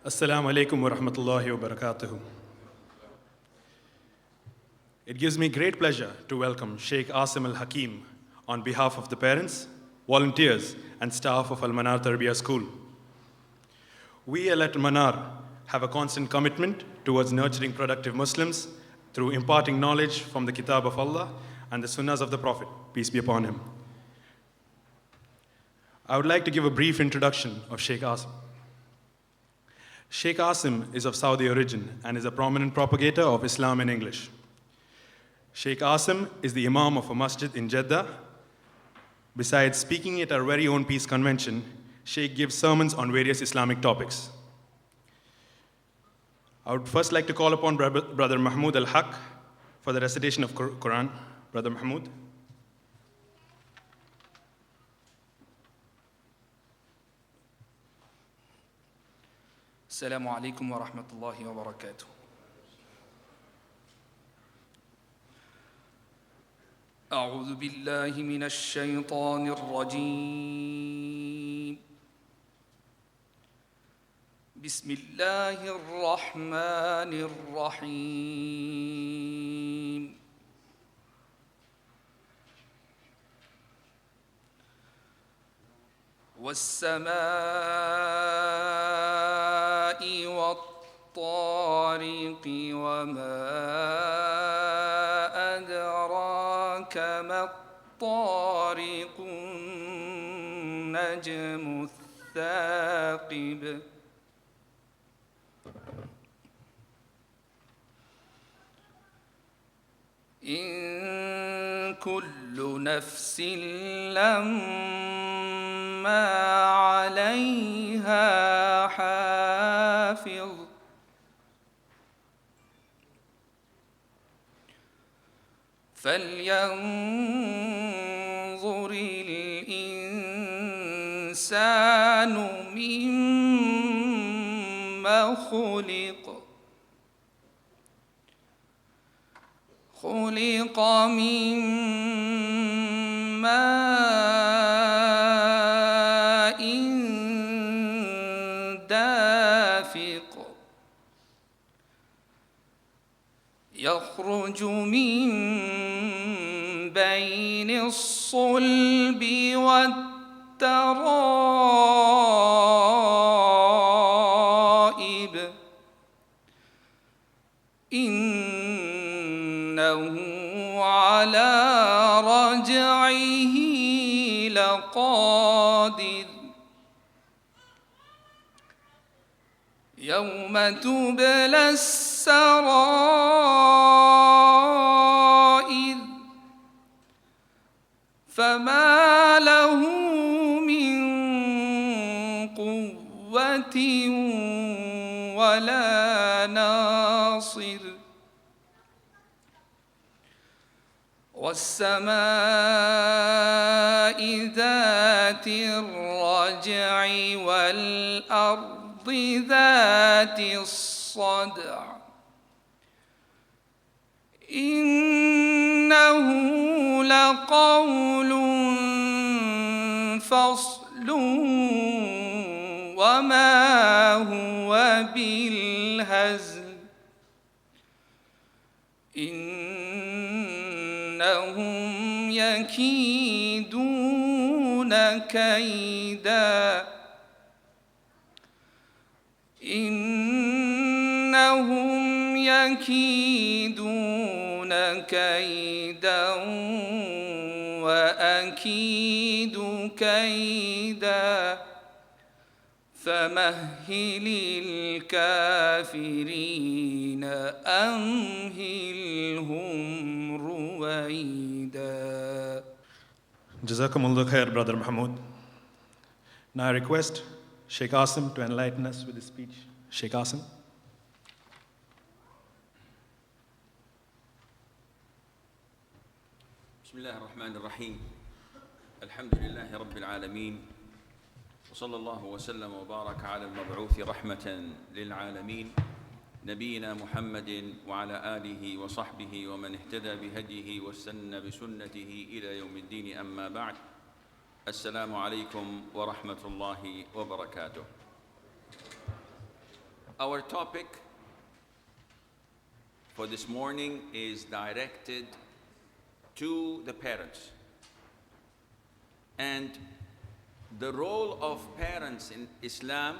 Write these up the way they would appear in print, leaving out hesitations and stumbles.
Assalamu alaikum wa rahmatullahi wa barakatuhu. It gives me great pleasure to welcome Sheikh Assim Al Hakeem on behalf of the parents, volunteers, and staff of MANAR Tarbiyah School. We at MANAR have a constant commitment towards nurturing productive Muslims through imparting knowledge from the Kitab of Allah and the Sunnahs of the Prophet, peace be upon him. I would like to give a brief introduction of Sheikh Assim. Sheikh Assim is of Saudi origin and is a prominent propagator of Islam in English. Sheikh Assim is the Imam of a masjid in Jeddah. Besides speaking at our very own peace convention, Sheikh gives sermons on various Islamic topics. I would first like to call upon Brother Mahmoud Al-Haq for the recitation of Quran. Brother Mahmoud. السلام عليكم ورحمة الله وبركاته. أعوذ بالله من الشيطان الرجيم. بسم الله الرحمن الرحيم. والسماء والطارق وما أدراك ما الطارق النجم الثاقب إن كل نفس لما عليها حافظ فلينظر الإنسان مما خلق خلق من ماء دافق يخرج من بين الصلب والترائب إنه على رجعه لقادر يوم تبلى السرائر فما له من قوة ولا ناصر والسماء ذات الرجع والأرض ذات الصدع إنه لقول فصل وما هو بالهزل إنهم يكيدون كيدا إنهم يكيدون كيدا وأكيد كيدا فمهل الكافرين أمهلهم رويدا. Jazakumullah khair, Brother Mahmoud. Now I request Sheikh Assim to enlighten us with his speech. Sheikh Assim. بسم بسم الله الرحمن الرحيم الحمد لله رب العالمين وصلى الله وسلم وبارك على المبعوث رحمة للعالمين نبينا محمد وعلى آله وصحبه ومن اهتدى بهديه واستنى بسنته إلى يوم الدين أما بعد السلام عليكم ورحمة الله وبركاته. Our topic for this morning is directed to the parents. And the role of parents in Islam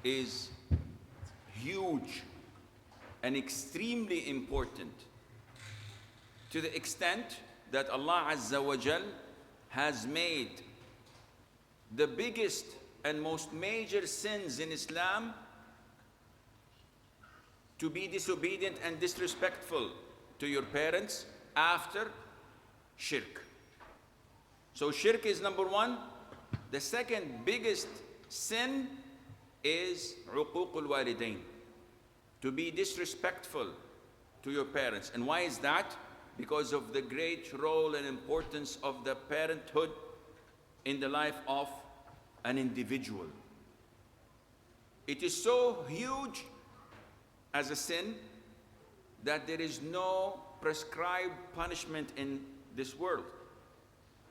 is huge and extremely important, to the extent that Allah Azza wa Jal has made the biggest and most major sins in Islam to be disobedient and disrespectful to your parents after shirk. So shirk is number one. The second biggest sin is uququl walidain, to be disrespectful to your parents. And why is that? Because of the great role and importance of the parenthood in the life of an individual. It is so huge as a sin that there is no prescribed punishment in this world.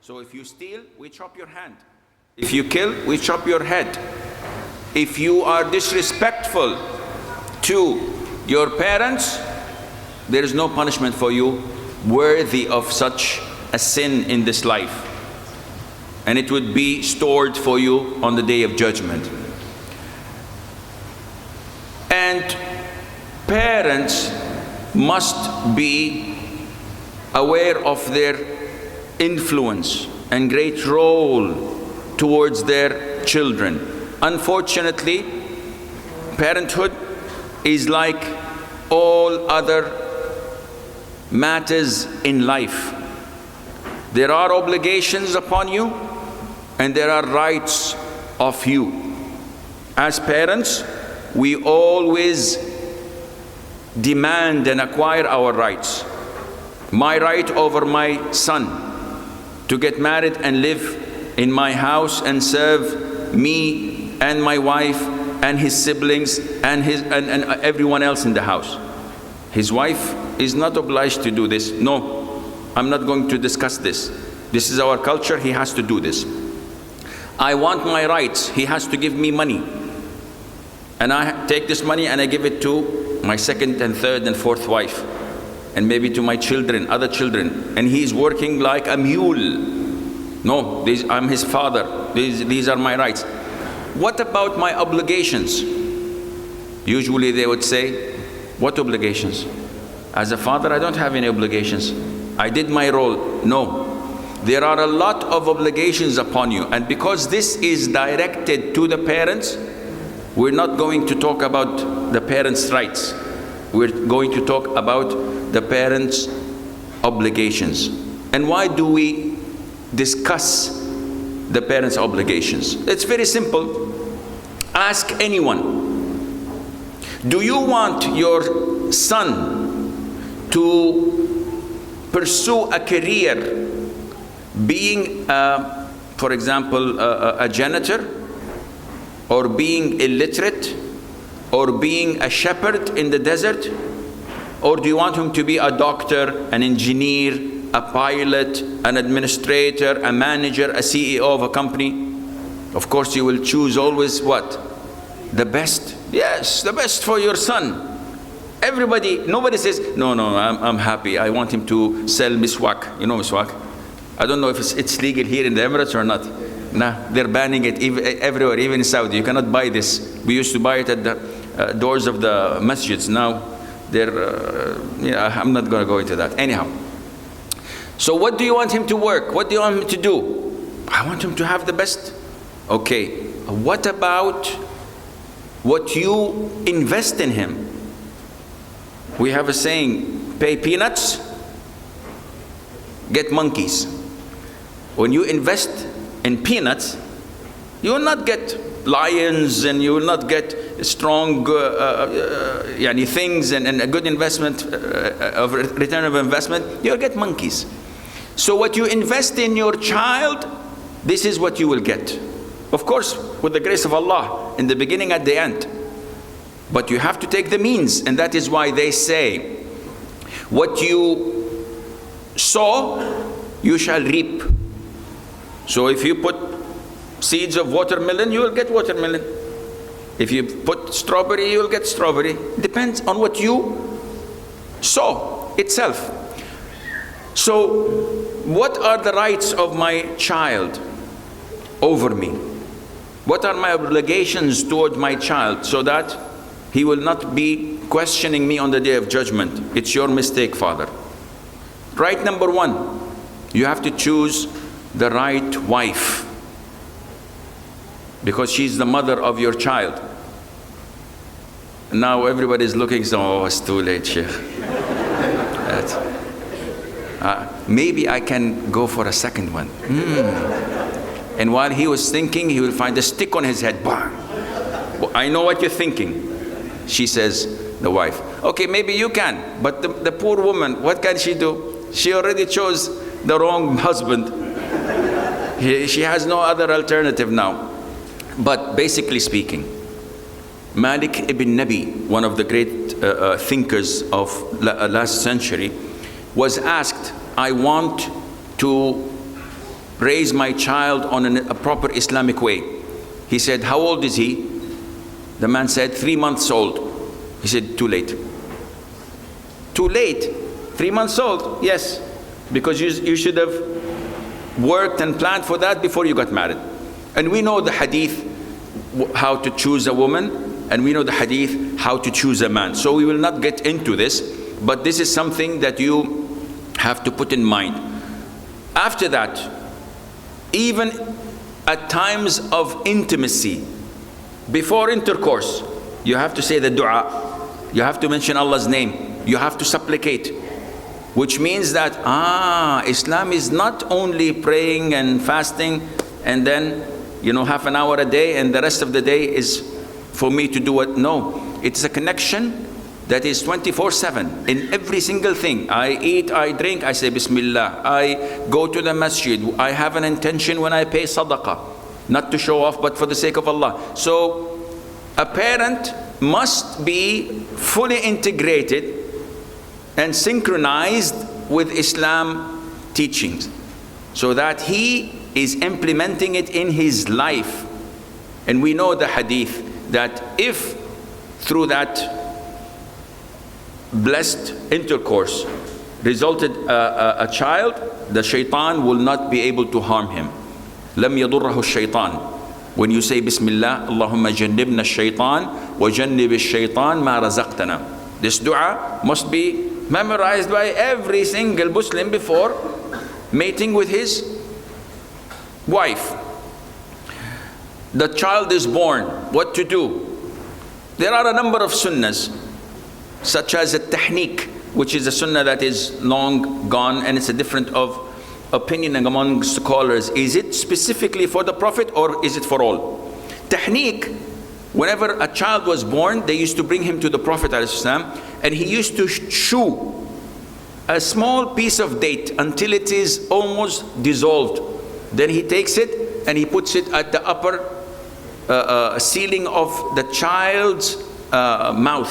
So if you steal, we chop your hand. If you kill, we chop your head. If you are disrespectful to your parents, there is no punishment for you worthy of such a sin in this life. And it would be stored for you on the day of judgment. And parents must be aware of their influence and great role towards their children. Unfortunately, parenthood is like all other matters in life. There are obligations upon you and there are rights of you. As parents, we always demand and acquire our rights. My right over my son to get married and live in my house and serve me and my wife and his siblings and everyone else in the house. His wife is not obliged to do this. No, I'm not going to discuss this. This is our culture, he has to do this. I want my rights, he has to give me money. And I take this money and I give it to my second and third and fourth wife, and maybe to my children, other children, and he's working like a mule. No, I'm his father, these are my rights. What about my obligations? Usually they would say, what obligations? As a father, I don't have any obligations. I did my role. No, there are a lot of obligations upon you, and because this is directed to the parents, we're not going to talk about the parents' rights. We're going to talk about the parents' obligations. And why do we discuss the parents' obligations? It's very simple. Ask anyone. Do you want your son to pursue a career being, for example, a janitor, or being illiterate, or being a shepherd in the desert? Or do you want him to be a doctor, an engineer, a pilot, an administrator, a manager, a CEO of a company? Of course you will choose always what? The best. Yes, the best for your son. Everybody, nobody says, no, I'm happy, I want him to sell miswak. You know miswak? I don't know if it's legal here in the Emirates or not. Nah, they're banning it everywhere, even in Saudi. You cannot buy this. We used to buy it at the doors of the masjids. Now, I'm not going to go into that. Anyhow. So what do you want him to work? What do you want him to do? I want him to have the best. Okay. What about what you invest in him? We have a saying, pay peanuts, get monkeys. When you invest in peanuts, you will not get lions, and you will not get strong things and a good investment of return of investment. You'll get monkeys. So what you invest in your child, this is what you will get. Of course, with the grace of Allah, in the beginning, at the end. But you have to take the means, and that is why they say, what you sow, you shall reap. So if you put seeds of watermelon, you will get watermelon. If you put strawberry, you will get strawberry. Depends on what you sow itself. So what are the rights of my child over me? What are my obligations toward my child, so that he will not be questioning me on the day of judgment? It's your mistake, Father. Right number one, you have to choose the right wife, because she's the mother of your child. Now everybody's looking, so, oh, it's too late, Sheikh. Maybe I can go for a second one. And while he was thinking, he will find a stick on his head. Bang. Well, I know what you're thinking. She says, the wife, okay, maybe you can, but the poor woman, what can she do? She already chose the wrong husband. She has no other alternative now. But basically speaking, Malik ibn Nabi, one of the great thinkers of last century, was asked, I want to raise my child on a proper Islamic way. He said, how old is he? The man said, 3 months old. He said, too late. Too late? 3 months old? Yes. Because you should have worked and planned for that before you got married. And we know the hadith, how to choose a woman, and we know the hadith, how to choose a man. So we will not get into this, but this is something that you have to put in mind. After that, even at times of intimacy, before intercourse, you have to say the dua. You have to mention Allah's name. You have to supplicate. Which means that, Islam is not only praying and fasting and then, half an hour a day and the rest of the day is for me to do what? No, it's a connection that is 24/7 in every single thing. I eat, I drink, I say Bismillah. I go to the masjid. I have an intention when I pay sadaqah, not to show off, but for the sake of Allah. So a parent must be fully integrated and synchronized with Islam teachings, so that he is implementing it in his life. And we know the hadith that if through that blessed intercourse resulted a child, the shaitan will not be able to harm him. لم يضره الشيطان. When you say Bismillah, Allahumma jannibna ash-shaytan wa jannib ash-shaytan ma razaqtana. This dua must be memorized by every single Muslim before mating with his wife. The child is born, what to do? There are a number of sunnahs, such as a tahniq, which is a sunnah that is long gone, and it's a different of opinion among scholars. Is it specifically for the Prophet or is it for all? Tahniq, whenever a child was born, they used to bring him to the Prophet ﷺ, and he used to chew a small piece of date until it is almost dissolved. Then he takes it and he puts it at the upper ceiling of the child's mouth.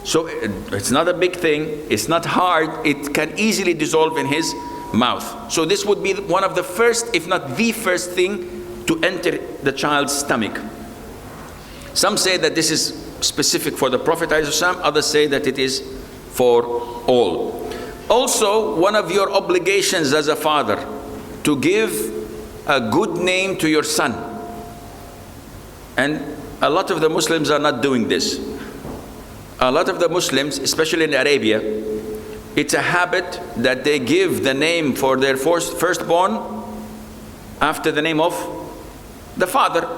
So it's not a big thing, it's not hard, it can easily dissolve in his mouth. So this would be one of the first, if not the first thing to enter the child's stomach. Some say that this is specific for the Prophet ﷺ, others say that it is for all. Also, one of your obligations as a father, to give a good name to your son. And a lot of the Muslims are not doing this. A lot of the Muslims, especially in Arabia, it's a habit that they give the name for their firstborn after the name of the father.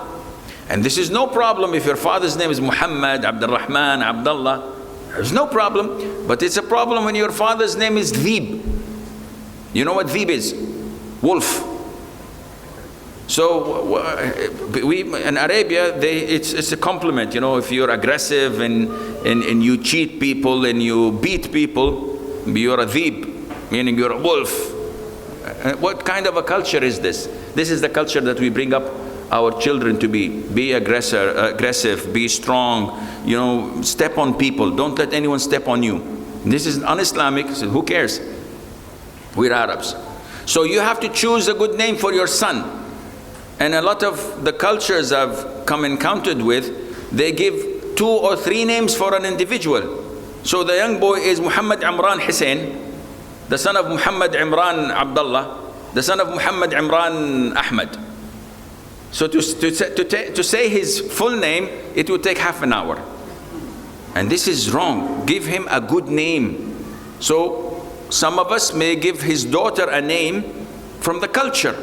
And this is no problem if your father's name is Muhammad, Abdul Rahman, Abdullah. There's no problem. But it's a problem when your father's name is Dhib. You know what Dhib is? Wolf. So in Arabia, it's a compliment. If you're aggressive and you cheat people and you beat people, you're a Dhib, meaning you're a wolf. What kind of a culture is this? This is the culture that we bring up our children to be. Be aggressive, be strong, you know, step on people. Don't let anyone step on you. This is un-Islamic. So who cares? We're Arabs. So you have to choose a good name for your son. And a lot of the cultures I've come encountered with, they give 2 or 3 names for an individual. So the young boy is Muhammad Imran Hussein, the son of Muhammad Imran Abdullah, the son of Muhammad Imran Ahmad. So to say his full name, it would take half an hour. And this is wrong. Give him a good name. So some of us may give his daughter a name from the culture,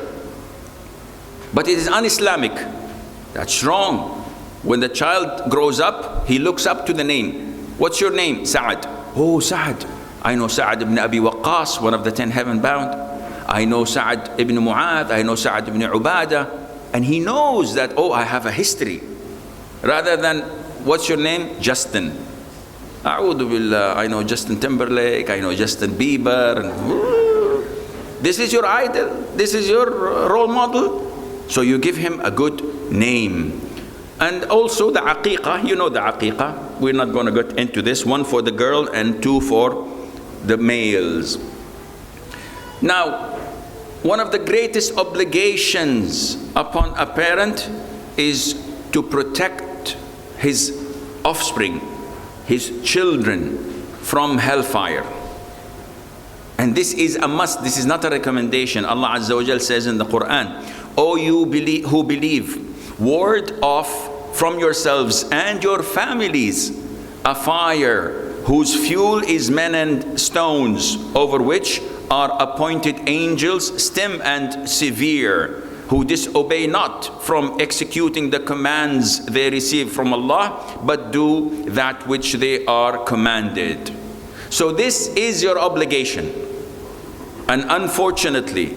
but it is un-Islamic. That's wrong. When the child grows up, he looks up to the name. What's your name? Sa'ad. Oh, Sa'ad. I know Sa'ad ibn Abi Waqqas, one of the 10 heaven bound. I know Sa'ad ibn Mu'adh. I know Sa'ad ibn Ubadah. And he knows that, oh, I have a history. Rather than, what's your name? Justin. A'udhu billah. I know Justin Timberlake. I know Justin Bieber. And, this is your idol. This is your role model. So you give him a good name. And also the aqiqah, you know the aqiqah. We're not going to get into this. 1 for the girl and 2 for the males. Now, one of the greatest obligations upon a parent is to protect his offspring, his children, from hellfire. And this is a must. This is not a recommendation. Allah Azza wa Jal says in the Quran, "O you who believe, ward off from yourselves and your families a fire whose fuel is men and stones, over which are appointed angels, stem and severe, who disobey not from executing the commands they receive from Allah, but do that which they are commanded." So this is your obligation. And unfortunately,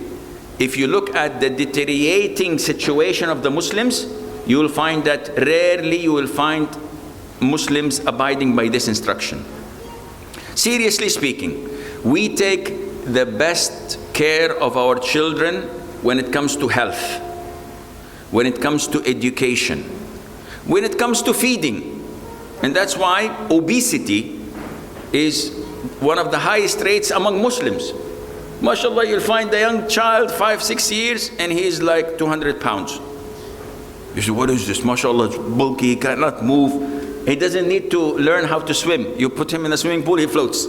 if you look at the deteriorating situation of the Muslims, you will find that rarely you will find Muslims abiding by this instruction. Seriously speaking, we take the best care of our children when it comes to health, when it comes to education, when it comes to feeding. And that's why obesity is one of the highest rates among Muslims. MashaAllah, you'll find a young child, 5-6 years, and he's like 200 pounds. You say, what is this? MashaAllah, it's bulky, he cannot move. He doesn't need to learn how to swim. You put him in a swimming pool, he floats.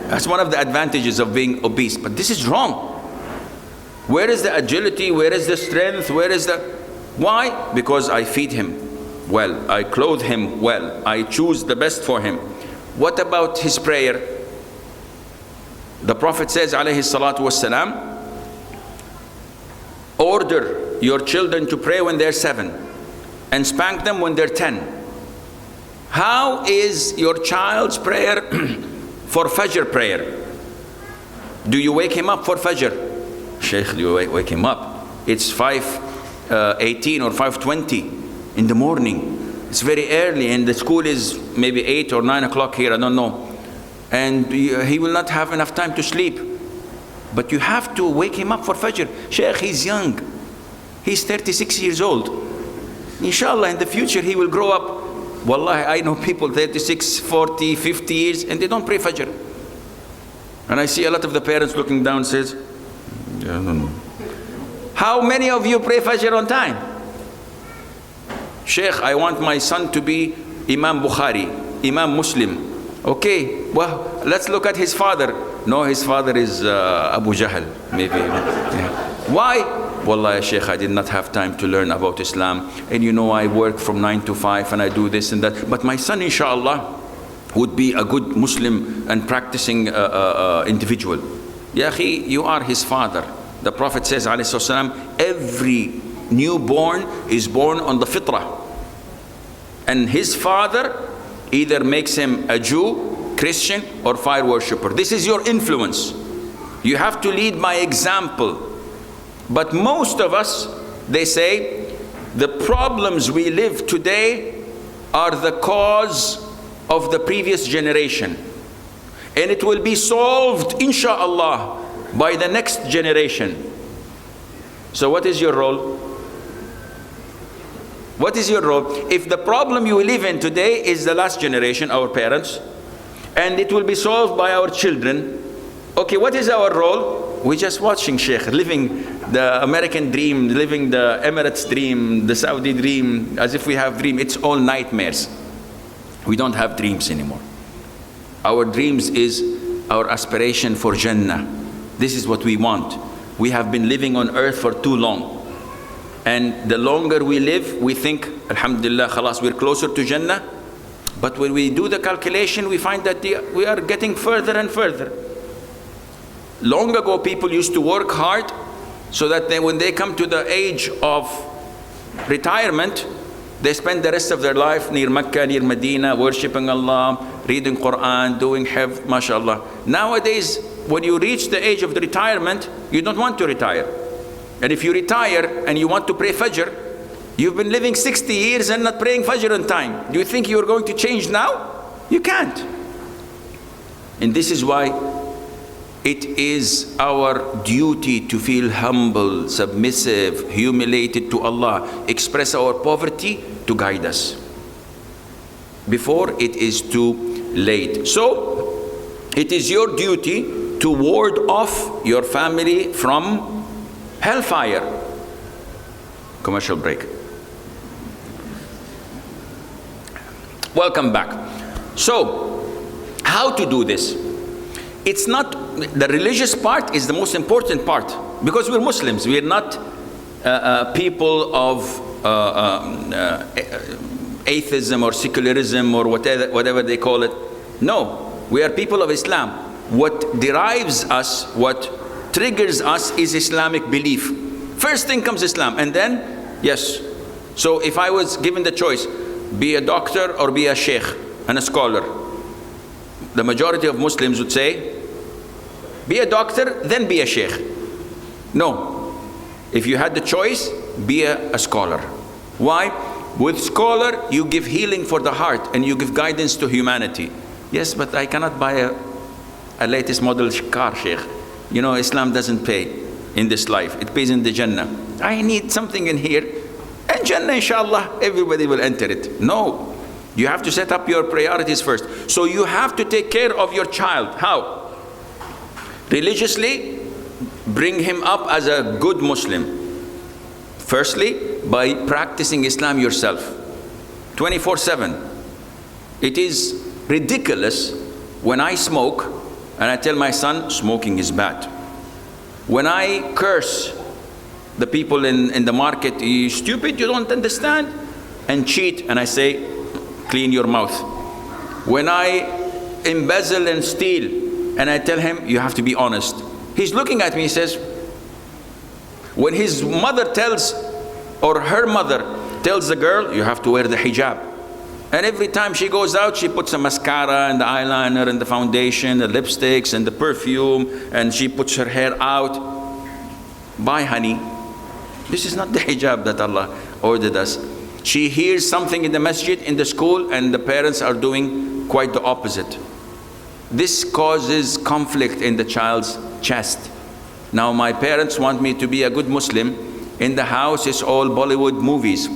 That's one of the advantages of being obese. But this is wrong. Where is the agility? Where is the strength? Where is the... Why? Because I feed him well. I clothe him well. I choose the best for him. What about his prayer? The Prophet says, alayhi salatu wassalam, order your children to pray when they're 7 and spank them when they're 10. How is your child's prayer for Fajr prayer? Do you wake him up for Fajr? Sheikh, do you wake him up? It's 5:18 or 5:20 in the morning. It's very early, and the school is maybe 8 or 9 o'clock here, I don't know. And he will not have enough time to sleep. But you have to wake him up for Fajr. Sheikh, he's young. He's 36 years old. Inshallah, in the future, he will grow up. Wallahi, I know people 36, 40, 50 years, and they don't pray Fajr. And I see a lot of the parents looking down, says, yeah, I don't know. How many of you pray Fajr on time? Sheikh, I want my son to be Imam Bukhari, Imam Muslim. Okay, well, let's look at his father. No, his father is Abu Jahl, maybe. Yeah. Why? Wallahi, Sheikh, I did not have time to learn about Islam. And you know, I work from 9 to 5 and I do this and that. But my son, inshallah, would be a good Muslim and practicing individual. Ya akhi, you are his father. The Prophet says, alayhi salam, every newborn is born on the fitrah. And his father either makes him a Jew, Christian, or fire worshipper. This is your influence. You have to lead by example. But most of us, they say, the problems we live today are the cause of the previous generation. And it will be solved, inshallah, by the next generation. So what is your role? What is your role? If the problem you live in today is the last generation, our parents, and it will be solved by our children, okay, what is our role? We're just watching Sheikh, living the American dream, living the Emirates dream, the Saudi dream, as if we have dream. It's all nightmares. We don't have dreams anymore. Our dreams is our aspiration for Jannah. This is what we want. We have been living on earth for too long. And the longer we live, we think, Alhamdulillah, khalas, we're closer to Jannah. But when we do the calculation, we find that we are getting further and further. Long ago, people used to work hard so that when they come to the age of retirement, they spend the rest of their life near Mecca, near Medina, worshipping Allah, reading Quran, doing hifz, mashallah. Nowadays, when you reach the age of the retirement, you don't want to retire. And if you retire and you want to pray Fajr, you've been living 60 years and not praying Fajr on time. Do you think you're going to change now? You can't. And this is why it is our duty to feel humble, submissive, humiliated to Allah, express our poverty to guide us before it is too late. So, it is your duty to ward off your family from hellfire. Commercial break. Welcome back. So, how to do this? It's not, the religious part is the most important part, because we're Muslims. We're not people of atheism or secularism or whatever they call it. No, we are people of Islam. What derives us, what triggers us is Islamic belief. First thing comes Islam, and then, yes. So if I was given the choice, be a doctor or be a sheikh and a scholar, the majority of Muslims would say, be a doctor, then be a sheikh. No. If you had the choice, be a scholar. Why? With scholar, you give healing for the heart and you give guidance to humanity. Yes, but I cannot buy a latest model car, sheikh. You know, Islam doesn't pay in this life. It pays in the Jannah. I need something in here. And Jannah, inshallah, everybody will enter it. No. You have to set up your priorities first. So you have to take care of your child. How? Religiously, bring him up as a good Muslim. Firstly, by practicing Islam yourself. 24/7. It is ridiculous when I smoke and I tell my son, smoking is bad. When I curse the people in the market, you stupid, you don't understand, and cheat, and I say, clean your mouth. When I embezzle and steal, and I tell him, you have to be honest. He's looking at me, he says, when his mother tells, or her mother tells the girl, you have to wear the hijab. And every time she goes out, she puts a mascara and the eyeliner and the foundation, the lipsticks and the perfume, and she puts her hair out. Bye, honey. This is not the hijab that Allah ordered us. She hears something in the masjid, in the school, and the parents are doing quite the opposite. This causes conflict in the child's chest. Now my parents want me to be a good Muslim. In the house it's all Bollywood movies.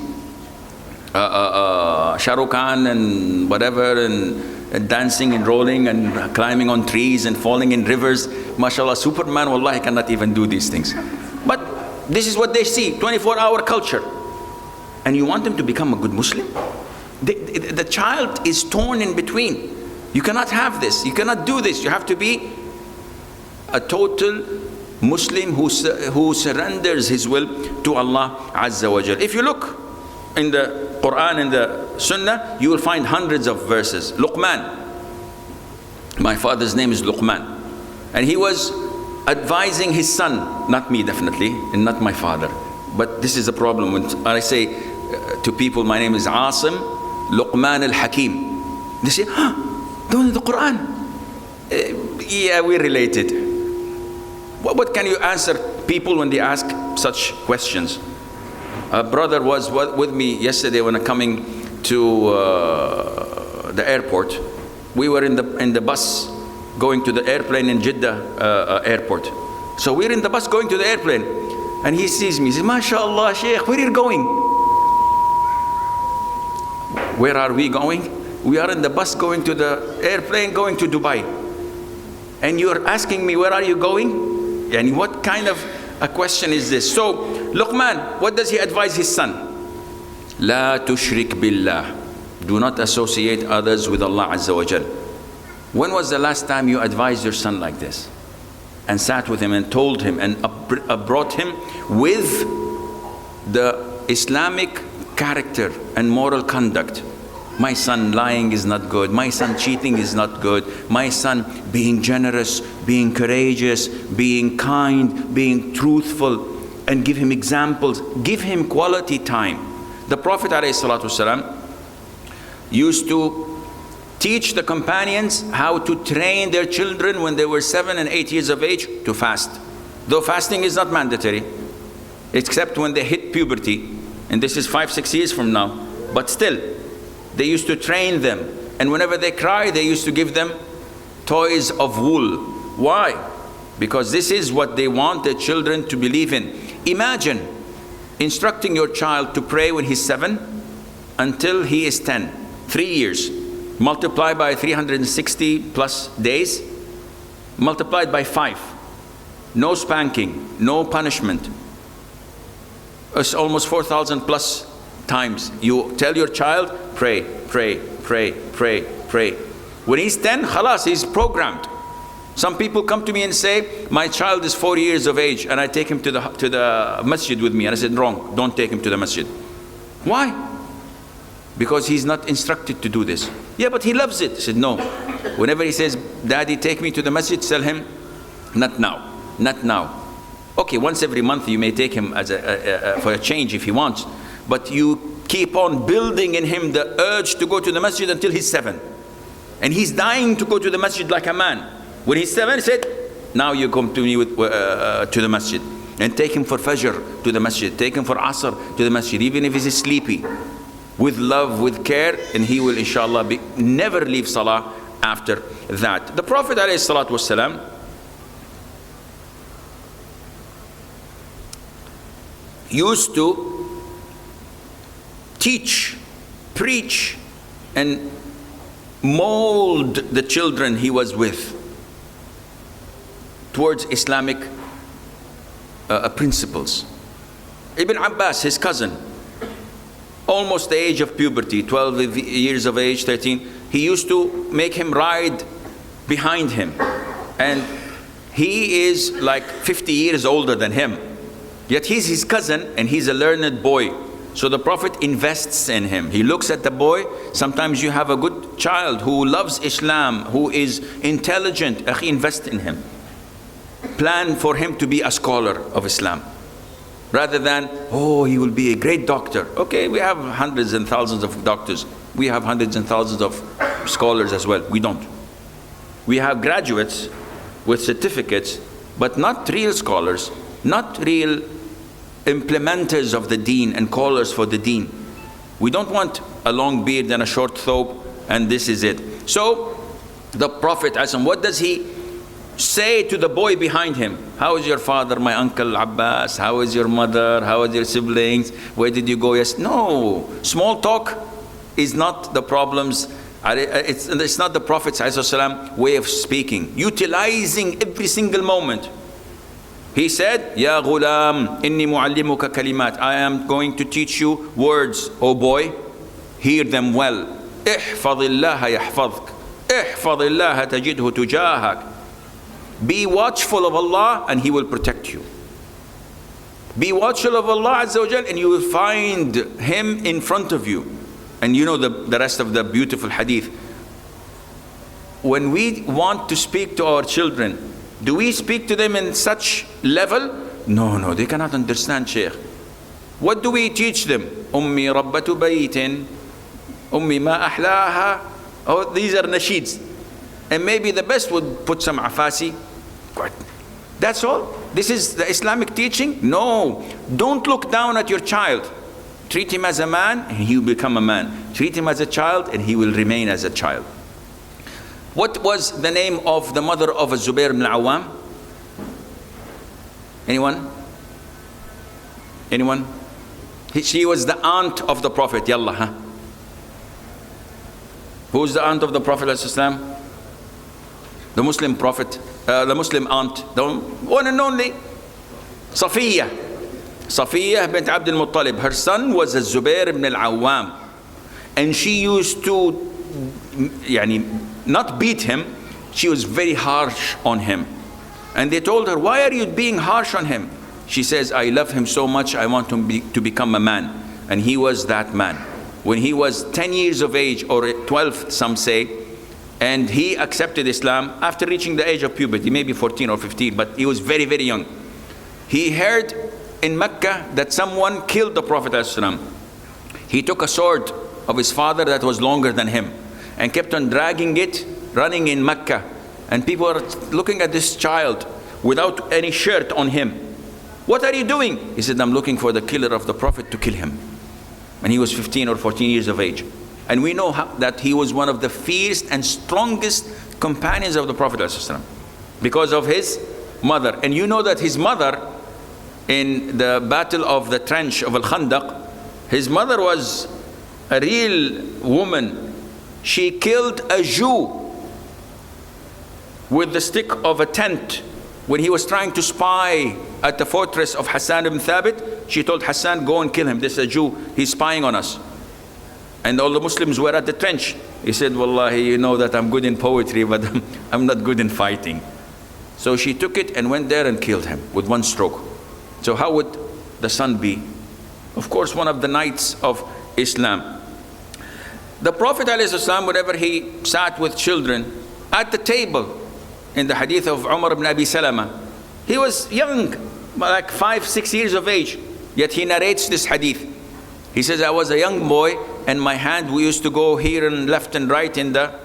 Shah Rukh Khan and whatever, and dancing and rolling and climbing on trees and falling in rivers. MashaAllah, Superman, wallahi, cannot even do these things. But this is what they see, 24-hour culture. And you want them to become a good Muslim? The child is torn in between. You cannot have this. You cannot do this. You have to be a total Muslim who surrenders his will to Allah Azza wa Jal. If you look in the Quran and the Sunnah, you will find hundreds of verses. Luqman. My father's name is Luqman. And he was advising his son, not me definitely, and not my father. But this is a problem. When I say to people, my name is Asim Luqman Al Hakeem, they say, don't know the Quran. Yeah, we're related. What can you answer people when they ask such questions? A brother was with me yesterday when I'm coming to the airport. We were in the bus going to the airplane in Jeddah airport. So we're in the bus going to the airplane. And he sees me, he says, MashaAllah, Sheikh, where are you going? Where are we going? We are in the bus going to the airplane, going to Dubai. And you're asking me, where are you going? And what kind of a question is this? So, Luqman, what does he advise his son? La tushrik billah. Do not associate others with Allah Azza wa Jal. When was the last time you advised your son like this? And sat with him and told him and brought him with the Islamic character and moral conduct. My son, lying is not good. My son, cheating is not good. My son, being generous, being courageous, being kind, being truthful, and give him examples. Give him quality time. The Prophet ﷺ used to teach the companions how to train their children when they were 7 and 8 years of age to fast. Though fasting is not mandatory, except when they hit puberty, and this is 5-6 years from now. But still, they used to train them, and whenever they cry, they used to give them toys of wool. Why? Because this is what they want their children to believe in. Imagine instructing your child to pray when he's 7 until he is 10. 3 years. Multiply by 360 plus days, multiplied by 5. No spanking, no punishment. It's almost 4,000 plus times. You tell your child, pray, pray, pray, pray, pray. When he's 10, khalas, he's programmed. Some people come to me and say, my child is 4 years of age and I take him to the masjid with me. And I said, wrong, don't take him to the masjid. Why? Because he's not instructed to do this. Yeah, but he loves it. I said, no. Whenever he says, Daddy, take me to the masjid, tell him, not now, not now. Okay, once every month you may take him as for a change if he wants. But you keep on building in him the urge to go to the masjid until he's 7. And he's dying to go to the masjid like a man. When he's 7, he said, now you come to me to the masjid. And take him for Fajr to the masjid. Take him for Asr to the masjid, even if he's sleepy. With love, with care, and he will inshallah never leave salah after that. The Prophet ﷺ used to teach, preach, and mold the children he was with towards Islamic principles. Ibn Abbas, his cousin, almost the age of puberty, 12 years of age, 13, he used to make him ride behind him. And he is like 50 years older than him. Yet he's his cousin and he's a learned boy. So the Prophet invests in him. He looks at the boy. Sometimes you have a good child who loves Islam, who is intelligent. Invest in him. Plan for him to be a scholar of Islam. Rather than, oh, he will be a great doctor. Okay, we have hundreds and thousands of doctors. We have hundreds and thousands of scholars as well. We don't. We have graduates with certificates, but not real scholars, not real implementers of the deen and callers for the deen. We don't want a long beard and a short thobe and this is it. So the Prophet, what does he say to the boy behind him? How is your father, my uncle Abbas? How is your mother? How is your siblings? Where did you go? Yes. No. Small talk is not the problems. It's not the Prophet's way of speaking. Utilizing every single moment. He said, Ya ghulam, inni muallimuka kalimat. I am going to teach you words, oh boy. Hear them well. Ihfadillaha yahfadhk. Ihfadillaha tajidhu tujahak. Be watchful of Allah and He will protect you. Be watchful of Allah Azza wa Jal and you will find Him in front of you. And you know the rest of the beautiful hadith. When we want to speak to our children, do we speak to them in such level? No, they cannot understand, Sheikh. What do we teach them? Ummi rabbatu baytin, Ummi ma ahlaha. Oh, these are nasheeds. And maybe the best would put some afasi. That's all. This is the Islamic teaching? No. Don't look down at your child. Treat him as a man and he will become a man. Treat him as a child and he will remain as a child. What was the name of the mother of Zubair ibn al-Awwam? Anyone? Anyone? She was the aunt of the Prophet. Yalla, huh? Who's the aunt of the Prophet ﷺ? The Muslim Prophet, the Muslim aunt, the one and only Safiya. Safiya bint Abd al-Muttalib. Her son was Zubair ibn al-Awwam. And she used to not beat him. She was very harsh on him. And they told her, why are you being harsh on him? She says, I love him so much, I want him to become a man. And he was that man. When he was 10 years of age, or 12 some say, and he accepted Islam after reaching the age of puberty, maybe 14 or 15, but he was very, very young. He heard in Mecca that someone killed the Prophet ﷺ. He took a sword of his father that was longer than him and kept on dragging it, running in Mecca. And people are looking at this child without any shirt on him. What are you doing? He said, I'm looking for the killer of the Prophet to kill him. And he was 15 or 14 years of age. And we know that he was one of the fiercest and strongest companions of the Prophet ﷺ because of his mother. And you know that his mother, in the battle of the trench of Al-Khandaq, his mother was a real woman. She killed a Jew with the stick of a tent when he was trying to spy at the fortress of Hassan ibn Thabit. She told Hassan, go and kill him. This is a Jew, he's spying on us. And all the Muslims were at the trench. He said, Wallahi, you know that I'm good in poetry, but I'm not good in fighting. So she took it and went there and killed him with one stroke. So how would the son be? Of course, one of the knights of Islam. The Prophet ﷺ, whenever he sat with children at the table, in the hadith of Umar ibn Abi Salama, he was young, like 5, 6 years of age, yet he narrates this hadith. He says, I was a young boy, and my hand, we used to go here and left and right in the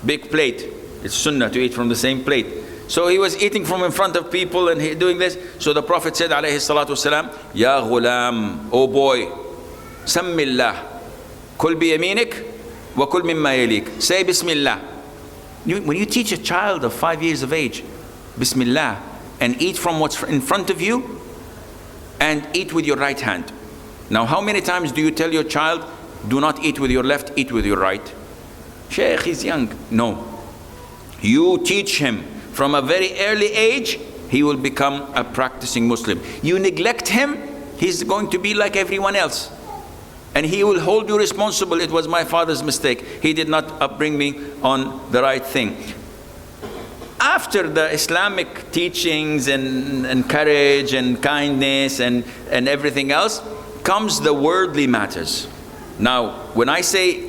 big plate. It's sunnah to eat from the same plate. So he was eating from in front of people and he doing this. So the Prophet said, alayhi salatu wasalam, Ya ghulam, oh boy, sammillah, kul bi yaminik, wa kul mimma yalik. Say Bismillah. When you teach a child of 5 years of age, Bismillah, and eat from what's in front of you, and eat with your right hand. Now, how many times do you tell your child, do not eat with your left, eat with your right? Sheikh, he's young. No. You teach him from a very early age, he will become a practicing Muslim. You neglect him, he's going to be like everyone else. And he will hold you responsible. It was my father's mistake. He did not upbring me on the right thing. After the Islamic teachings and courage and kindness and everything else, comes the worldly matters. Now, when I say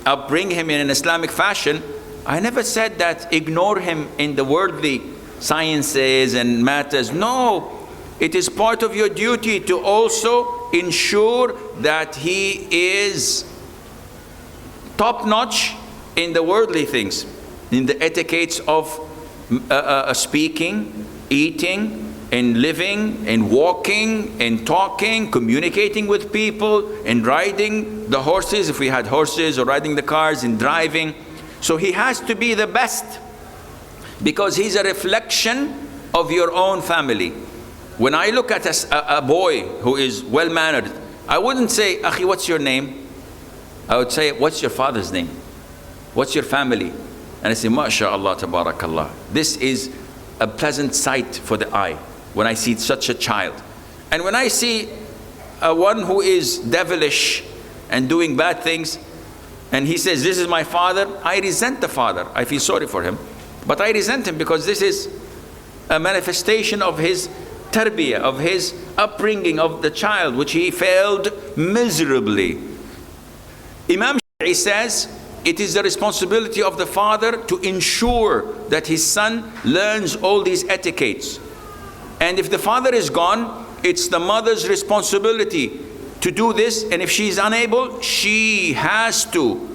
upbring him in an Islamic fashion, I never said that ignore him in the worldly sciences and matters. No, it is part of your duty to also ensure that he is top-notch in the worldly things, in the etiquettes of speaking, eating, in living, in walking, in talking, communicating with people, in riding the horses, if we had horses, or riding the cars, in driving. So he has to be the best, because he's a reflection of your own family. When I look at a boy who is well-mannered, I wouldn't say, Akhi, what's your name? I would say, what's your father's name? What's your family? And I say, MashaAllah, Tabarakallah. This is a pleasant sight for the eye when I see such a child. And when I see one who is devilish and doing bad things, and he says, this is my father, I resent the father. I feel sorry for him. But I resent him because this is a manifestation of his tarbiyah, of his upbringing of the child, which he failed miserably. Imam Shafi'i says, it is the responsibility of the father to ensure that his son learns all these etiquettes. And if the father is gone, it's the mother's responsibility to do this. And if she is unable, she has to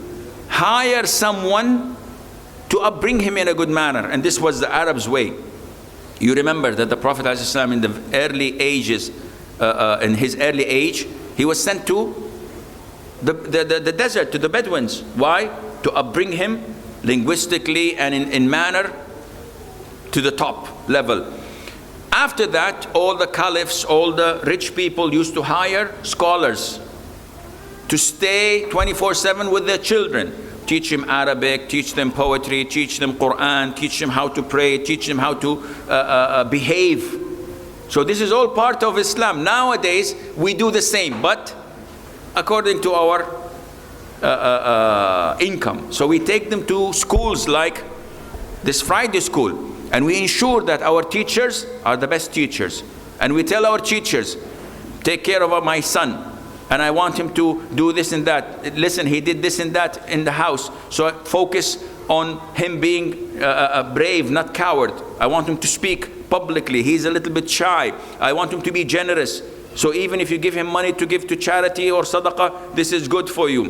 hire someone to upbring him in a good manner. And this was the Arabs' way. You remember that the Prophet ﷺ in the early ages, in his early age, he was sent to the desert, to the Bedouins. Why? To upbring him linguistically and in manner to the top level. After that, all the caliphs, all the rich people used to hire scholars to stay 24/7 with their children. Teach them Arabic, teach them poetry, teach them Quran, teach them how to pray, teach them how to behave. So this is all part of Islam. Nowadays, we do the same, but according to our income. So we take them to schools like this Friday school, and we ensure that our teachers are the best teachers. And we tell our teachers, take care of my son, and I want him to do this and that. Listen, he did this and that in the house, so focus on him being brave, not coward. I want him to speak publicly. He's a little bit shy. I want him to be generous. So even if you give him money to give to charity or sadaqah, this is good for you.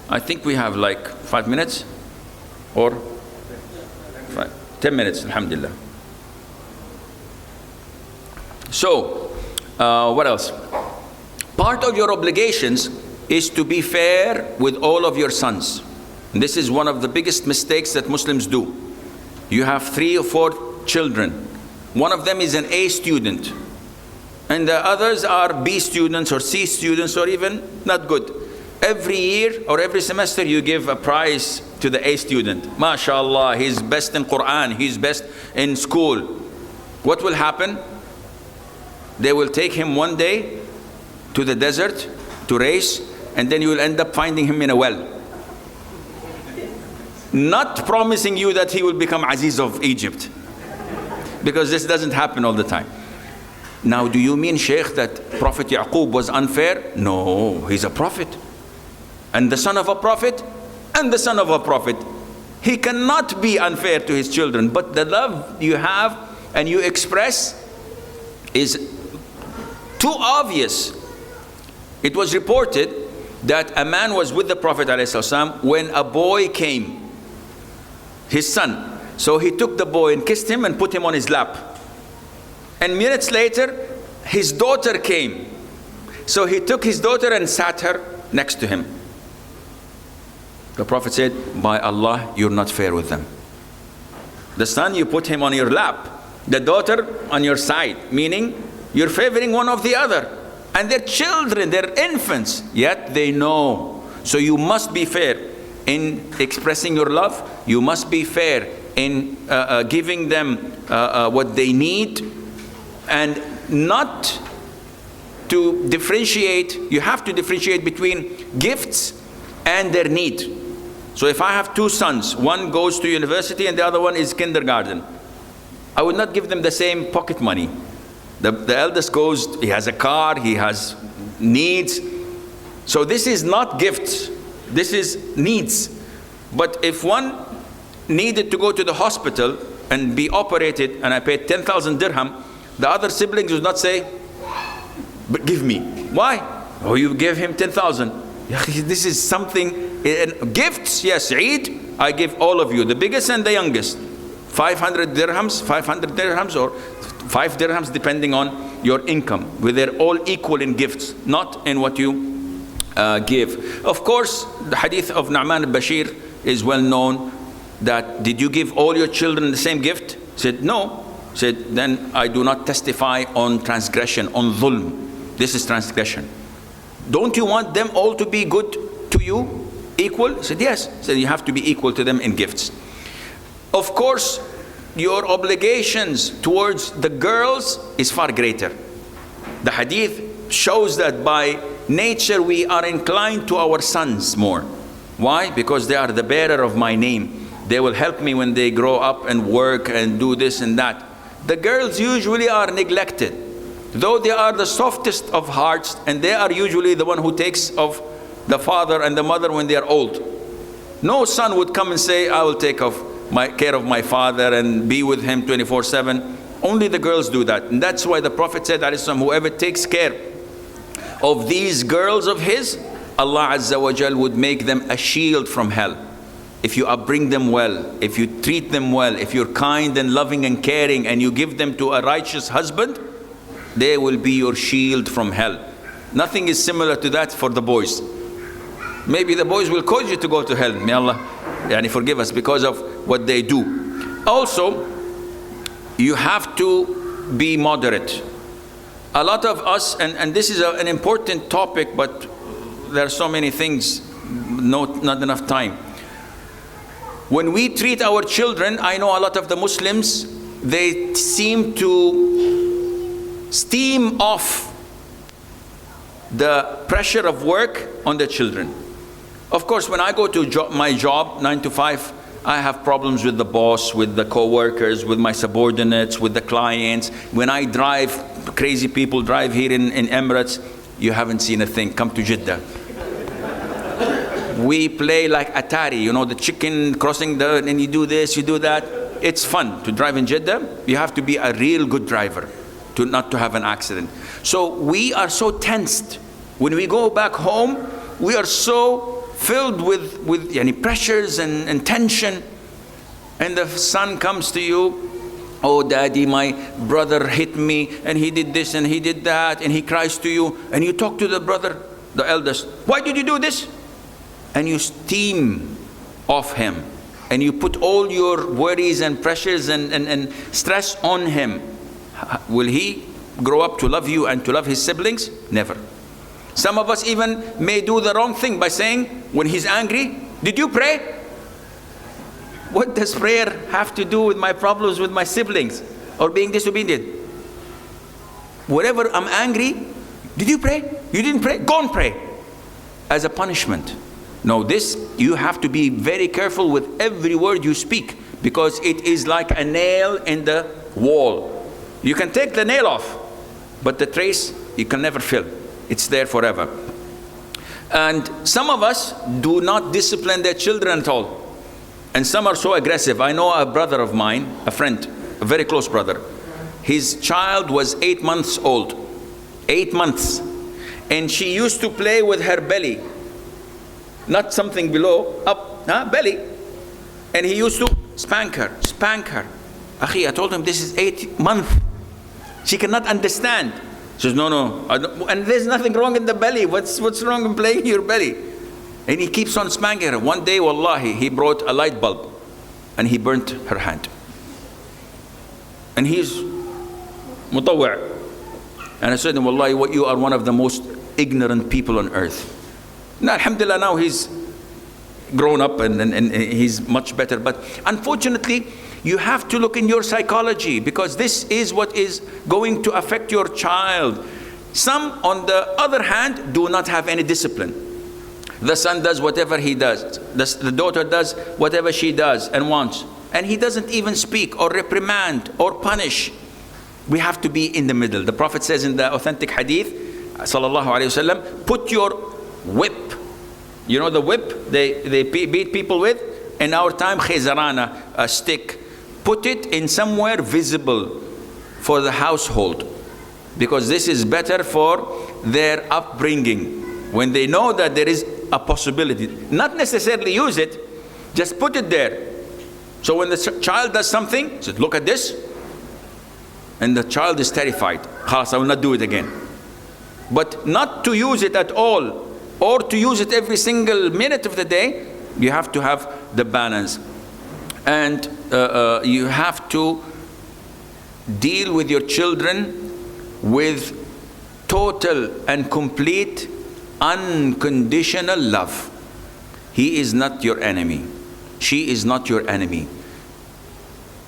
I think we have like 5 minutes or 10 minutes, alhamdulillah. So, what else? Part of your obligations is to be fair with all of your sons. And this is one of the biggest mistakes that Muslims do. You have 3 or 4 children. One of them is an A student, and the others are B students or C students or even not good. Every year or every semester you give a prize to the A student. MashaAllah, he's best in Quran, he's best in school. What will happen? They will take him one day to the desert to race, and then you will end up finding him in a well. Not promising you that he will become Aziz of Egypt, because this doesn't happen all the time. Now, do you mean, Sheikh, that Prophet Yaqub was unfair? No, he's a prophet, and the son of a prophet, and the son of a prophet. He cannot be unfair to his children, but the love you have and you express is too obvious. It was reported that a man was with the Prophet ﷺ when a boy came, his son. So he took the boy and kissed him and put him on his lap. And minutes later, his daughter came. So he took his daughter and sat her next to him. The Prophet said, by Allah, you're not fair with them. The son, you put him on your lap. The daughter on your side, meaning you're favoring one of the other. And they're children, they're infants, yet they know. So you must be fair in expressing your love. You must be fair in giving them what they need, and not to differentiate. You have to differentiate between gifts and their need. So if I have 2 sons, one goes to university and the other one is kindergarten, I would not give them the same pocket money. The eldest goes, he has a car, he has needs. So this is not gifts, this is needs. But if one needed to go to the hospital and be operated, and I paid 10,000 dirham, the other siblings would not say, but give me. Why? Oh, you gave him 10,000. This is something. Gifts, yes, Eid, I give all of you, the biggest and the youngest. 500 dirhams or 5 dirhams depending on your income. Where they're all equal in gifts, not in what you give. Of course, the hadith of Nu'man al-Bashir is well known, that did you give all your children the same gift? He said, no. He said, then I do not testify on transgression, on dhulm. This is transgression. Don't you want them all to be good to you? Equal? He said, yes. He said, you have to be equal to them in gifts. Of course, your obligations towards the girls is far greater. The hadith shows that by nature we are inclined to our sons more. Why? Because they are the bearer of my name. They will help me when they grow up and work and do this and that. The girls usually are neglected, though they are the softest of hearts, and they are usually the one who takes of the father and the mother when they are old. No son would come and say, I will take care of my father and be with him 24/7. Only the girls do that. And that's why the Prophet said, whoever takes care of these girls of his, Allah Azza wa Jal would make them a shield from hell. If you upbring them well, if you treat them well, if you're kind and loving and caring, and you give them to a righteous husband, they will be your shield from hell. Nothing is similar to that for the boys. Maybe the boys will cause you to go to hell. May Allah forgive us because of what they do. Also, you have to be moderate. A lot of us, and this is an important topic, but there are so many things, not enough time. When we treat our children, I know a lot of the Muslims, they seem to steam off the pressure of work on the children. Of course, when I go to my job, 9 to 5, I have problems with the boss, with the co-workers, with my subordinates, with the clients. When I drive, crazy people drive here in Emirates, you haven't seen a thing. Come to Jeddah. We play like Atari, you know, the chicken crossing and you do this, you do that. It's fun to drive in Jeddah. You have to be a real good driver to not to have an accident. So we are so tensed. When we go back home, we are so filled with any pressures and tension. And the son comes to you, oh daddy, my brother hit me and he did this and he did that, and he cries to you, and you talk to the brother, the eldest, why did you do this? And you steam off him, and you put all your worries and pressures and stress on him. Will he grow up to love you and to love his siblings? Never. Some of us even may do the wrong thing by saying, when he's angry, did you pray? What does prayer have to do with my problems with my siblings or being disobedient? Whenever I'm angry, did you pray? You didn't pray? Go and pray. As a punishment. No, this, you have to be very careful with every word you speak, because it is like a nail in the wall. You can take the nail off, but the trace you can never fill. It's there forever. And some of us do not discipline their children at all. And some are so aggressive. I know a brother of mine, a friend, a very close brother. His child was 8 months old. 8 months. And she used to play with her belly. Not something below, up, belly. And he used to spank her. Akhi, I told him this is 8 months. She cannot understand. She says, no, I don't, and there's nothing wrong in the belly. What's wrong in playing your belly? And he keeps on spanking her. One day, wallahi, he brought a light bulb and he burnt her hand. And he's mutawwa'. And I said to him, wallahi, you are one of the most ignorant people on earth. Now, alhamdulillah, now he's grown up and he's much better. But unfortunately, you have to look in your psychology, because this is what is going to affect your child. Some, on the other hand, do not have any discipline. The son does whatever he does. The daughter does whatever she does and wants. And he doesn't even speak or reprimand or punish. We have to be in the middle. The Prophet says in the authentic hadith, sallallahu alayhi wasallam, put your whip. You know the whip they beat people with? In our time, khizarana, a stick. Put it in somewhere visible for the household, because this is better for their upbringing. When they know that there is a possibility, not necessarily use it, just put it there. So when the child does something, says, look at this, and the child is terrified. Khalas, I will not do it again. But not to use it at all, or to use it every single minute of the day. You have to have the balance. And you have to deal with your children with total and complete unconditional love. He is not your enemy. She is not your enemy.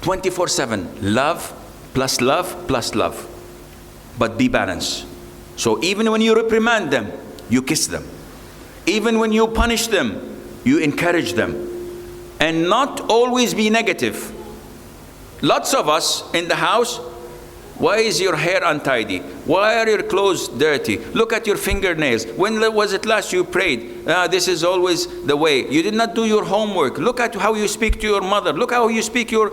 24/7, love plus love plus love. But be balanced. So even when you reprimand them, you kiss them. Even when you punish them, you encourage them. And not always be negative. Lots of us in the house, why is your hair untidy? Why are your clothes dirty? Look at your fingernails. When was it last you prayed? This is always the way. You did not do your homework. Look at how you speak to your mother. Look how you speak your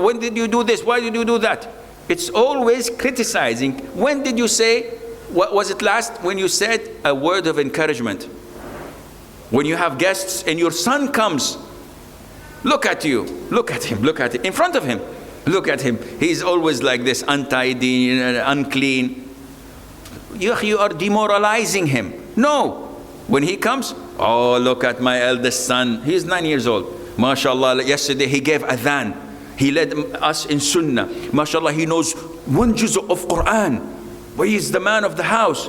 when did you do this? Why did you do that? It's always criticizing. When did you say, what was it last? When you said a word of encouragement. When you have guests and your son comes, look at you, look at him, look at it in front of him. Look at him. He's always like this, untidy, unclean. You are demoralizing him. No. When he comes, oh, look at my eldest son. He's 9 years old. MashaAllah, yesterday he gave adhan. He led us in Sunnah. MashaAllah, he knows 1 juz of Quran. But he is the man of the house.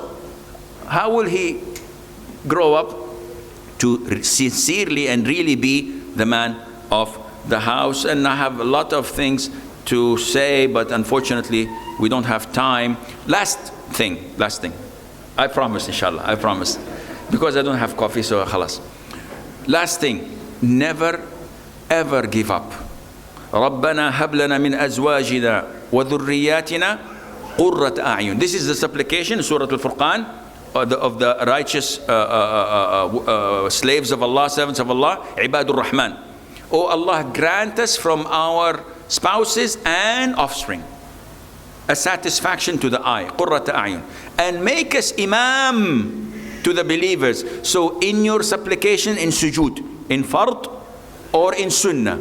How will he grow up to sincerely and really be the man of the house? And I have a lot of things to say, but unfortunately we don't have time. Last thing. I promise, inshallah, I promise. Because I don't have coffee, so khalas. Last thing, never ever give up. رَبَّنَا هَبْ لَنَا مِنْ أَزْوَاجِنَا وَذُرِّيَّاتِنَا قُرَّةَ أَعْيُنٍ. This is the supplication, Surah Al-Furqan, of the righteous slaves of Allah, servants of Allah, Ibadur Rahman. Oh Allah, grant us from our spouses and offspring a satisfaction to the eye, قُرَّةَ أَعْيُنٍ, and make us imam to the believers. So in your supplication, in sujood, in fard or in sunnah,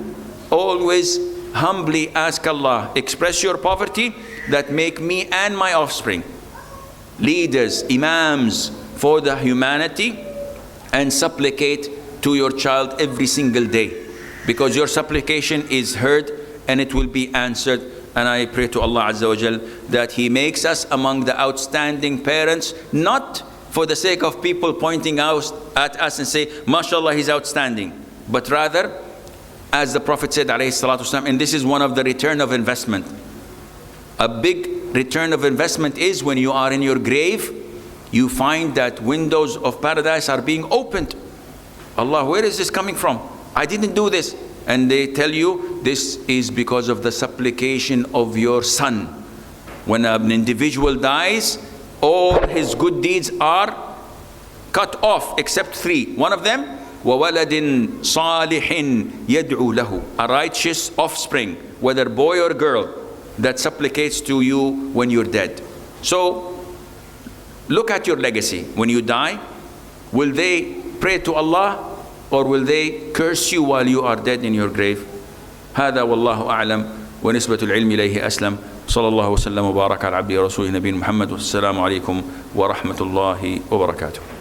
always humbly ask Allah, express your poverty, that make me and my offspring leaders, imams for the humanity, and supplicate to your child every single day, because your supplication is heard and it will be answered. And I pray to Allah Azza wa Jal that He makes us among the outstanding parents, not for the sake of people pointing out at us and say, MashaAllah, he's outstanding, but rather, as the Prophet said, alayhi salatu wasalam, and this is one of the return of investment. A big return of investment is when you are in your grave, you find that windows of paradise are being opened. Allah, where is this coming from? I didn't do this. And they tell you, this is because of the supplication of your son. When an individual dies, all his good deeds are cut off except 3. One of them, وَوَلَدٍ صَالِحٍ يَدْعُو لَهُ, a righteous offspring, whether boy or girl, that supplicates to you when you're dead. So look at your legacy. When you die, will they pray to Allah, or will they curse you while you are dead in your grave? هذا والله أعلم ونسبة العلم إليه أسلم. صلى الله وسلم وبارك على عبده ورسوله نبينا محمد والسلام عليكم ورحمة الله وبركاته.